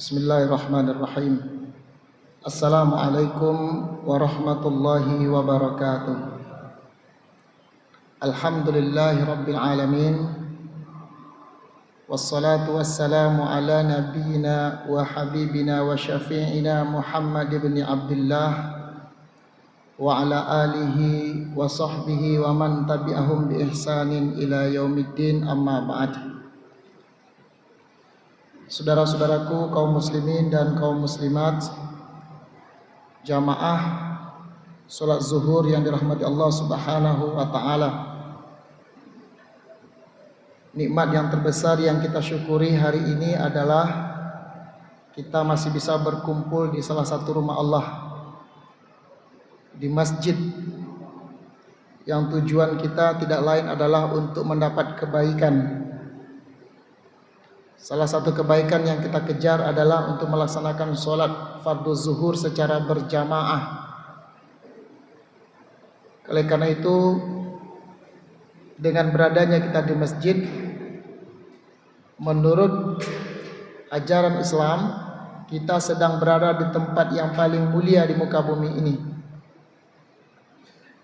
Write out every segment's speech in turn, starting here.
Bismillahirrahmanirrahim. Assalamualaikum warahmatullahi wabarakatuh. Alhamdulillahi rabbil alamin. Wassalatu wassalamu ala nabiyyina wa habibina wa syafi'ina Muhammad ibn Abdullah wa ala alihi wa sahbihi wa man tabi'ahum bi ihsanin ila yaumiddin, amma ba'd. Saudara-saudaraku kaum muslimin dan kaum muslimat, jamaah salat zuhur yang dirahmati Allah Subhanahu wa taala. Nikmat yang terbesar yang kita syukuri hari ini adalah kita masih bisa berkumpul di salah satu rumah Allah, di masjid, yang tujuan kita tidak lain adalah untuk mendapat kebaikan. Salah satu kebaikan yang kita kejar adalah untuk melaksanakan sholat fardu zuhur secara berjamaah. Oleh karena itu, dengan beradanya kita di masjid, menurut ajaran Islam, kita sedang berada di tempat yang paling mulia di muka bumi ini.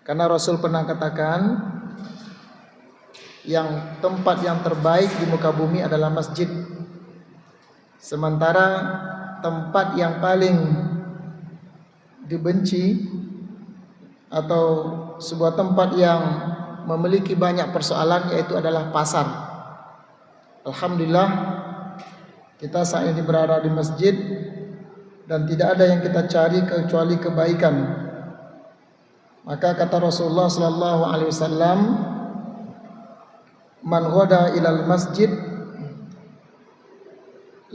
Karena Rasul pernah katakan, yang tempat yang terbaik di muka bumi adalah masjid. Sementara tempat yang paling dibenci atau sebuah tempat yang memiliki banyak persoalan yaitu adalah pasar. Alhamdulillah kita saat ini berada di masjid dan tidak ada yang kita cari kecuali kebaikan. Maka kata Rasulullah sallallahu alaihi wasallam, man ghada ilal masjid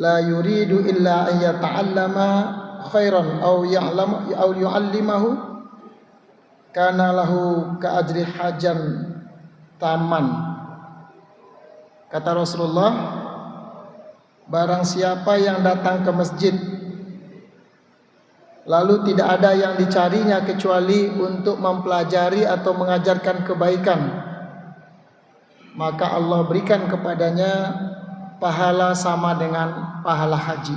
la yuridu illa an yata'allama khairan aw ya'lam aw yu'allimahu kana lahu ka ajri hajan taman. Kata Rasulullah, barang siapa yang datang ke masjid lalu tidak ada yang dicarinya kecuali untuk mempelajari atau mengajarkan kebaikan, maka Allah berikan kepadanya pahala sama dengan pahala haji.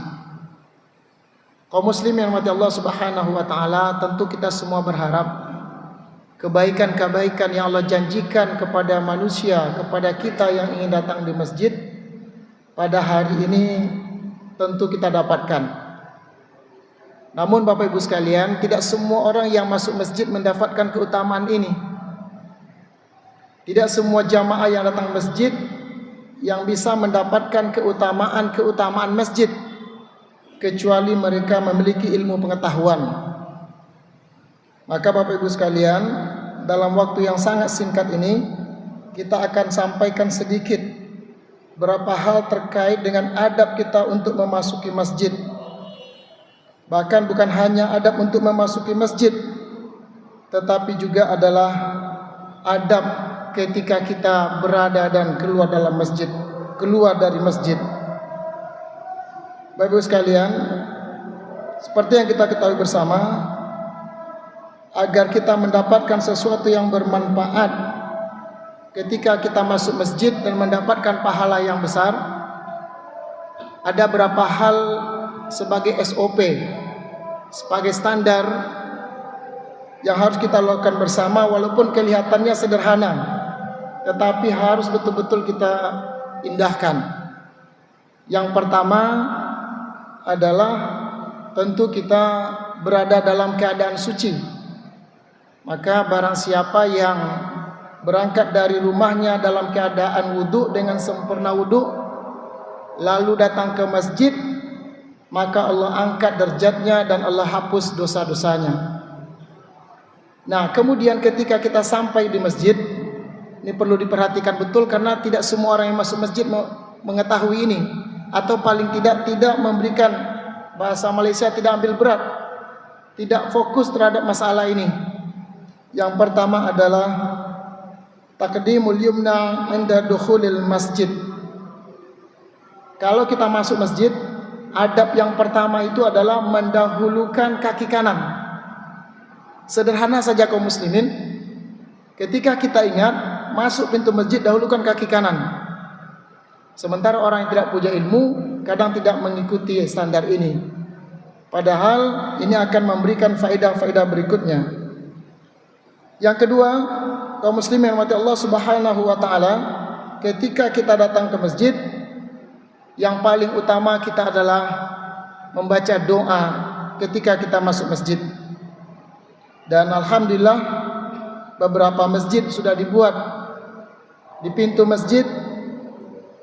Kaum muslim yang dirahmati Allah Subhanahu wa taala, tentu kita semua berharap kebaikan-kebaikan yang Allah janjikan kepada manusia, kepada kita yang ingin datang di masjid pada hari ini tentu kita dapatkan. Namun Bapak Ibu sekalian, tidak semua orang yang masuk masjid mendapatkan keutamaan ini. Tidak semua jamaah yang datang masjid yang bisa mendapatkan keutamaan masjid, kecuali mereka memiliki ilmu pengetahuan. Maka Bapak Ibu sekalian, dalam waktu yang sangat singkat ini kita akan sampaikan sedikit beberapa hal terkait dengan adab kita untuk memasuki masjid. Bahkan bukan hanya adab untuk memasuki masjid, tetapi juga adalah adab ketika kita berada dan keluar dalam masjid, keluar dari masjid. Bapak Ibu sekalian, seperti yang kita ketahui bersama, agar kita mendapatkan sesuatu yang bermanfaat ketika kita masuk masjid dan mendapatkan pahala yang besar, ada beberapa hal sebagai SOP, sebagai standar yang harus kita lakukan bersama, walaupun kelihatannya sederhana, tetapi harus betul-betul kita indahkan. Yang pertama adalah tentu kita berada dalam keadaan suci. Maka barang siapa yang berangkat dari rumahnya dalam keadaan wudhu dengan sempurna wudhu, lalu datang ke masjid, maka Allah angkat derajatnya dan Allah hapus dosa-dosanya. Nah, kemudian ketika kita sampai di masjid, ini perlu diperhatikan betul karena tidak semua orang yang masuk masjid mengetahui ini, atau paling tidak memberikan, bahasa Malaysia, tidak ambil berat, tidak fokus terhadap masalah ini. Yang pertama adalah taqdimul yumna inda dukhulil masjid. Kalau kita masuk masjid, adab yang pertama itu adalah mendahulukan kaki kanan. Sederhana saja kaum muslimin, ketika kita ingat masuk pintu masjid, dahulukan kaki kanan. Sementara orang yang tidak punya ilmu kadang tidak mengikuti standar ini. Padahal ini akan memberikan faedah-faedah berikutnya. Yang kedua, kaum muslimin yang mati Allah Subhanahu wa taala, ketika kita datang ke masjid, yang paling utama kita adalah membaca doa ketika kita masuk masjid. Dan alhamdulillah beberapa masjid sudah dibuat di pintu masjid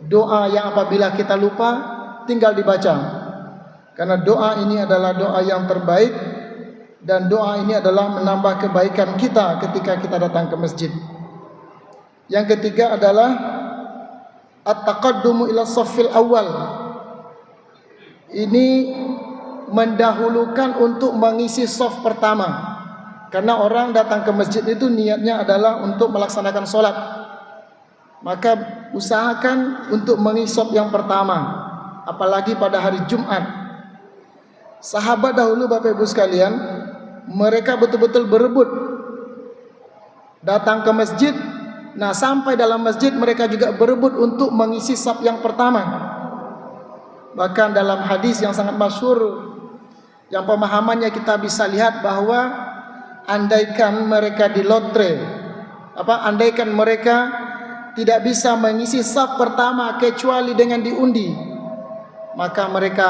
doa yang apabila kita lupa tinggal dibaca. Karena doa ini adalah doa yang terbaik dan doa ini adalah menambah kebaikan kita ketika kita datang ke masjid. Yang ketiga adalah at-taqaddumu ila shaffil awal. Ini mendahulukan untuk mengisi shaf pertama. Karena orang datang ke masjid itu niatnya adalah untuk melaksanakan sholat. Maka usahakan untuk mengisi shaf yang pertama, apalagi pada hari Jumat. Sahabat dahulu Bapak Ibu sekalian, mereka betul-betul berebut datang ke masjid. Nah, sampai dalam masjid mereka juga berebut untuk mengisi shaf yang pertama. Bahkan dalam hadis yang sangat masyhur, yang pemahamannya kita bisa lihat bahwa andaikan mereka di lotre, andaikan mereka tidak bisa mengisi shaf pertama kecuali dengan diundi, maka mereka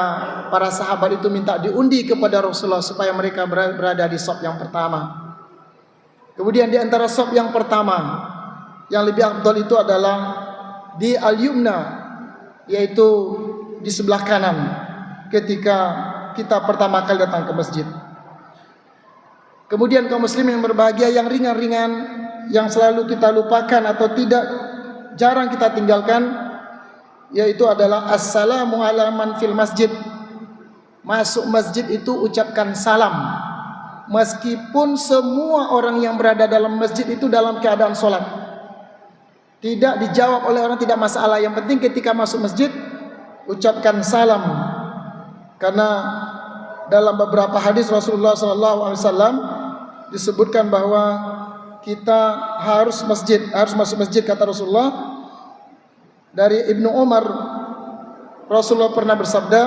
para sahabat itu minta diundi kepada Rasulullah supaya mereka berada di shaf yang pertama. Kemudian di antara shaf yang pertama yang lebih afdal itu adalah di al-yumna, yaitu di sebelah kanan ketika kita pertama kali datang ke masjid. Kemudian kaum muslimin yang berbahagia, yang ringan-ringan yang selalu kita lupakan atau jarang kita tinggalkan, yaitu adalah assalamu ala man fil masjid. Masuk masjid itu ucapkan salam, meskipun semua orang yang berada dalam masjid itu dalam keadaan sholat. Tidak dijawab oleh orang, tidak masalah. Yang penting ketika masuk masjid ucapkan salam. Karena dalam beberapa hadis Rasulullah SAW disebutkan bahwa kita harus masuk masjid, kata Rasulullah. Dari Ibnu Umar, Rasulullah pernah bersabda,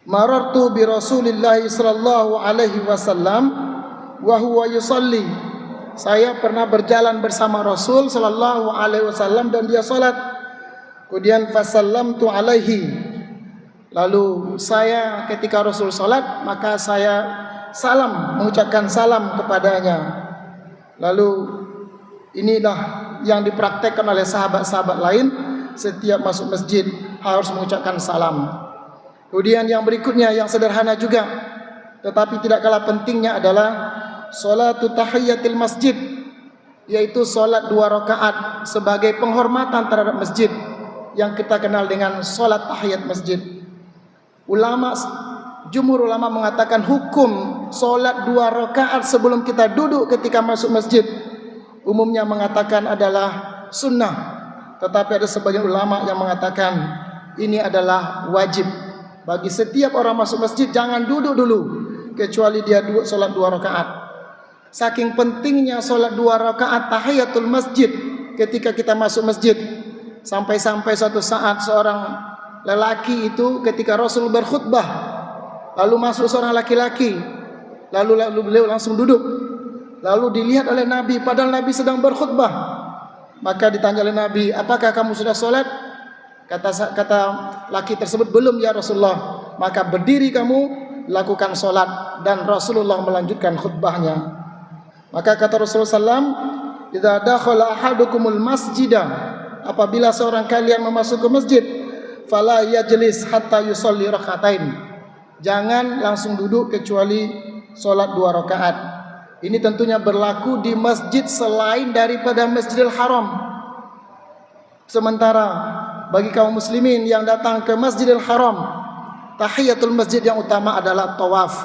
marartu bi Rasulillah sallallahu alaihi wasallam wa huwa yusalli. Saya pernah berjalan bersama Rasul sallallahu alaihi wasallam dan dia salat. Kemudian fasallamtu alaihi. Lalu saya ketika Rasul salat, maka saya mengucapkan salam kepadanya. Lalu inilah yang dipraktekkan oleh sahabat-sahabat lain, setiap masuk masjid harus mengucapkan salam. Kemudian yang berikutnya yang sederhana juga tetapi tidak kalah pentingnya adalah salatu tahiyatil masjid, yaitu salat 2 rakaat sebagai penghormatan terhadap masjid yang kita kenal dengan salat tahiyat masjid. Jumhur ulama mengatakan hukum salat 2 rakaat sebelum kita duduk ketika masuk masjid umumnya mengatakan adalah sunnah, tetapi ada sebagian ulama yang mengatakan ini adalah wajib bagi setiap orang masuk masjid. Jangan duduk dulu kecuali dia sholat 2 rakaat. Saking pentingnya sholat 2 rakaat tahiyatul masjid ketika kita masuk masjid, sampai-sampai suatu saat seorang lelaki itu ketika Rasul berkhutbah, lalu masuk seorang laki-laki, lalu beliau langsung duduk. Lalu dilihat oleh Nabi, padahal Nabi sedang berkhutbah. Maka ditanya oleh Nabi, apakah kamu sudah sholat? Kata laki tersebut, belum ya Rasulullah. Maka berdiri kamu, lakukan sholat. Dan Rasulullah melanjutkan khutbahnya. Maka kata Rasulullah SAW, idza dakhala ahadukumul masjidah, apabila seorang kalian memasuki masjid, fala yajlis hatta yusalli rakaatain. Jangan langsung duduk kecuali sholat 2 rakaat. Ini tentunya berlaku di masjid selain daripada Masjidil Haram. Sementara bagi kaum muslimin yang datang ke Masjidil Haram, tahiyatul masjid yang utama adalah tawaf,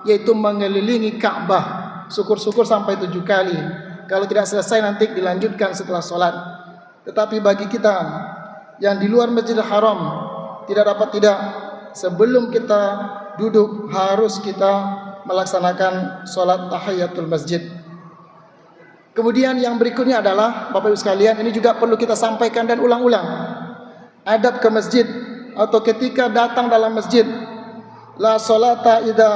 yaitu mengelilingi Ka'bah. Syukur-syukur sampai 7 kali. Kalau tidak selesai nanti dilanjutkan setelah sholat. Tetapi bagi kita yang di luar Masjidil Haram, sebelum kita duduk harus kita melaksanakan sholat tahiyatul masjid. Kemudian yang berikutnya adalah Bapak Ibu sekalian, ini juga perlu kita sampaikan dan ulang-ulang. adab ke masjid atau ketika datang dalam masjid. La salata idza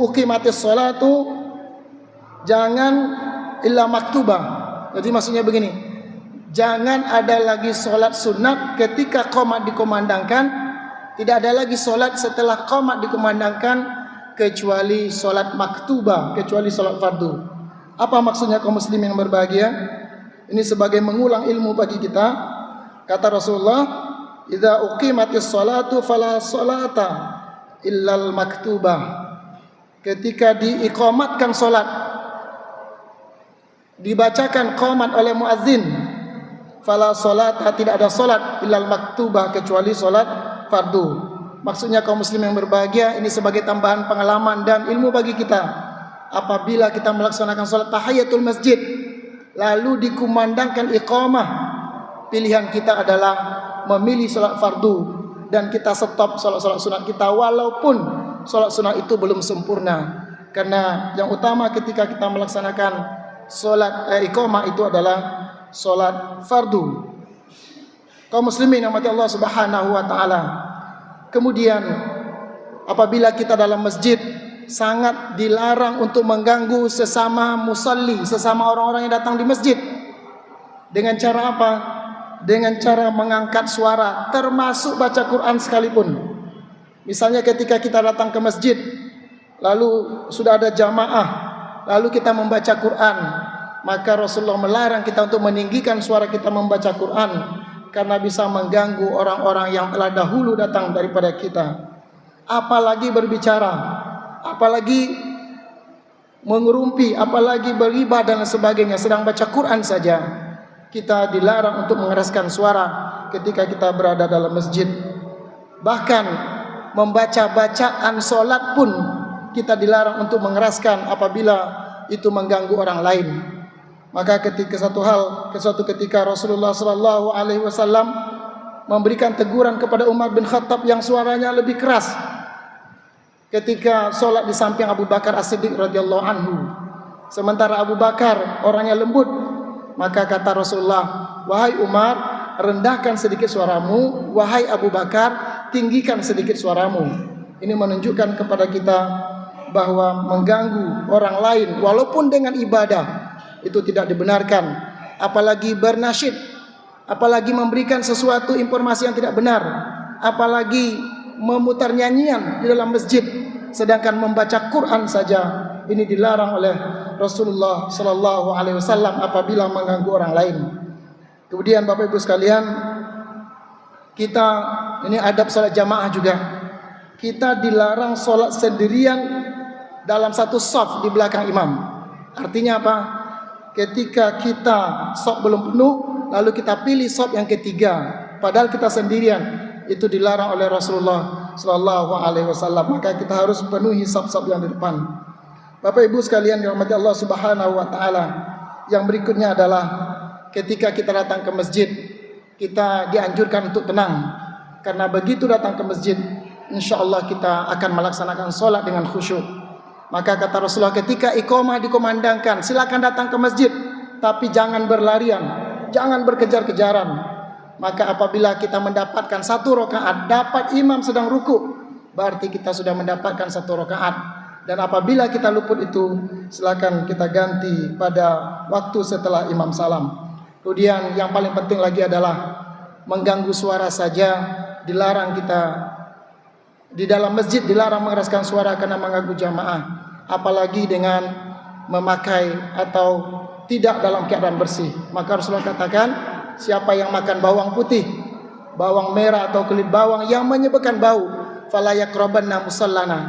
uqimatis salatu, jangan illa maktubah. Jadi maksudnya begini, jangan ada lagi solat sunat ketika qomat dikumandangkan, tidak ada lagi solat setelah qomat dikumandangkan kecuali solat maktubah, kecuali solat fardu. Apa maksudnya kaum muslimin yang berbahagia? Ini sebagai mengulang ilmu bagi kita. Kata Rasulullah, idza uqimatis salatu fala salata illal maktubah. Ketika diiqamatkan solat, dibacakan qomat oleh muazzin, fala salata, tidak ada solat illal maktubah, kecuali solat fardu. Maksudnya kaum muslim yang berbahagia, ini sebagai tambahan pengalaman dan ilmu bagi kita. Apabila kita melaksanakan solat tahiyatul masjid, lalu dikumandangkan iqamah, pilihan kita adalah memilih solat fardu dan kita stop solat-solat sunat kita, walaupun solat sunat itu belum sempurna. Karena yang utama ketika kita melaksanakan solat iqamah itu adalah solat fardu. Kaum muslimin yang mati Allah Subhanahu wa taala. Kemudian apabila kita dalam masjid, sangat dilarang untuk mengganggu sesama musalli, sesama orang-orang yang datang di masjid. Dengan cara apa? Dengan cara mengangkat suara, termasuk baca Quran sekalipun. Misalnya ketika kita datang ke masjid, lalu sudah ada jamaah, lalu kita membaca Quran, maka Rasulullah melarang kita untuk meninggikan suara kita membaca Quran, karena bisa mengganggu orang-orang yang telah dahulu datang daripada kita. Apalagi berbicara, apalagi mengurumpi, apalagi beribah dan sebagainya. Sedang baca Quran saja, kita dilarang untuk mengeraskan suara ketika kita berada dalam masjid. Bahkan membaca bacaan solat pun kita dilarang untuk mengeraskan apabila itu mengganggu orang lain. Maka ketika suatu ketika Rasulullah sallallahu alaihi wasallam memberikan teguran kepada Umar bin Khattab yang suaranya lebih keras ketika solat di samping Abu Bakar As-Siddiq radhiyallahu anhu. Sementara Abu Bakar orangnya lembut, maka kata Rasulullah, wahai Umar, rendahkan sedikit suaramu, wahai Abu Bakar, tinggikan sedikit suaramu. Ini menunjukkan kepada kita bahwa mengganggu orang lain walaupun dengan ibadah itu tidak dibenarkan, apalagi bernasyid, apalagi memberikan sesuatu informasi yang tidak benar, apalagi memutar nyanyian di dalam masjid, sedangkan membaca Quran saja ini dilarang oleh Rasulullah sallallahu alaihi wasallam apabila mengganggu orang lain. Kemudian Bapak Ibu sekalian, kita ini adab salat jamaah juga. Kita dilarang salat sendirian dalam satu shaf di belakang imam. Artinya apa? Ketika kita shaf belum penuh, lalu kita pilih shaf yang ketiga, padahal kita sendirian, itu dilarang oleh Rasulullah sallallahu alaihi wasallam. Maka kita harus penuhi shaf-shaf yang di depan. Bapak Ibu sekalian yang dirahmati Allah Subhanahu wa taala, yang berikutnya adalah ketika kita datang ke masjid, kita dianjurkan untuk tenang. Karena begitu datang ke masjid, insyaallah kita akan melaksanakan solat dengan khusyuk. Maka kata Rasulullah, ketika iqamah dikumandangkan, silakan datang ke masjid, tapi jangan berlarian, jangan berkejar-kejaran. Maka apabila kita mendapatkan satu rakaat, dapat imam sedang ruku, berarti kita sudah mendapatkan satu rakaat. Dan apabila kita luput itu, silakan kita ganti pada waktu setelah imam salam. Kemudian yang paling penting lagi adalah mengganggu suara saja dilarang. Kita di dalam masjid dilarang mengeraskan suara karena mengganggu jamaah, apalagi dengan memakai atau tidak dalam keadaan bersih. Maka Rasulullah katakan, siapa yang makan bawang putih, bawang merah atau kulit bawang yang menyebabkan bau, fala yaqrabanna musallana,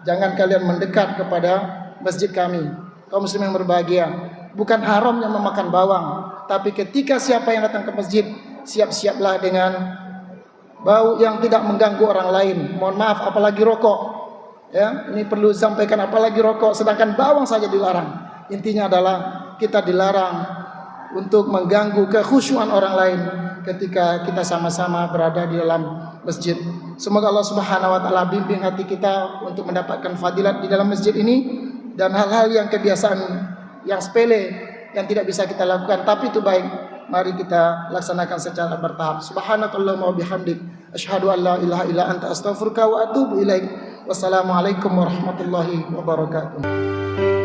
jangan kalian mendekat kepada masjid kami. Kaum muslim yang berbahagia, bukan haram yang memakan bawang, tapi ketika siapa yang datang ke masjid, siap-siaplah dengan bau yang tidak mengganggu orang lain. Mohon maaf, apalagi rokok. Ya, ini perlu disampaikan, apalagi rokok, sedangkan bawang saja dilarang. Intinya adalah kita dilarang untuk mengganggu kekhusyuan orang lain ketika kita sama-sama berada di dalam masjid. Semoga Allah Subhanahu wa taala bimbing hati kita untuk mendapatkan fadilat di dalam masjid ini, dan hal-hal yang kebiasaan yang sepele yang tidak bisa kita lakukan tapi itu baik, mari kita laksanakan secara bertahap. Subhanakallahumma wa bihamdik, asyhadu an la ilaha illa anta, astaghfiruka wa atubu ilaik. Wassalamualaikum warahmatullahi wabarakatuh.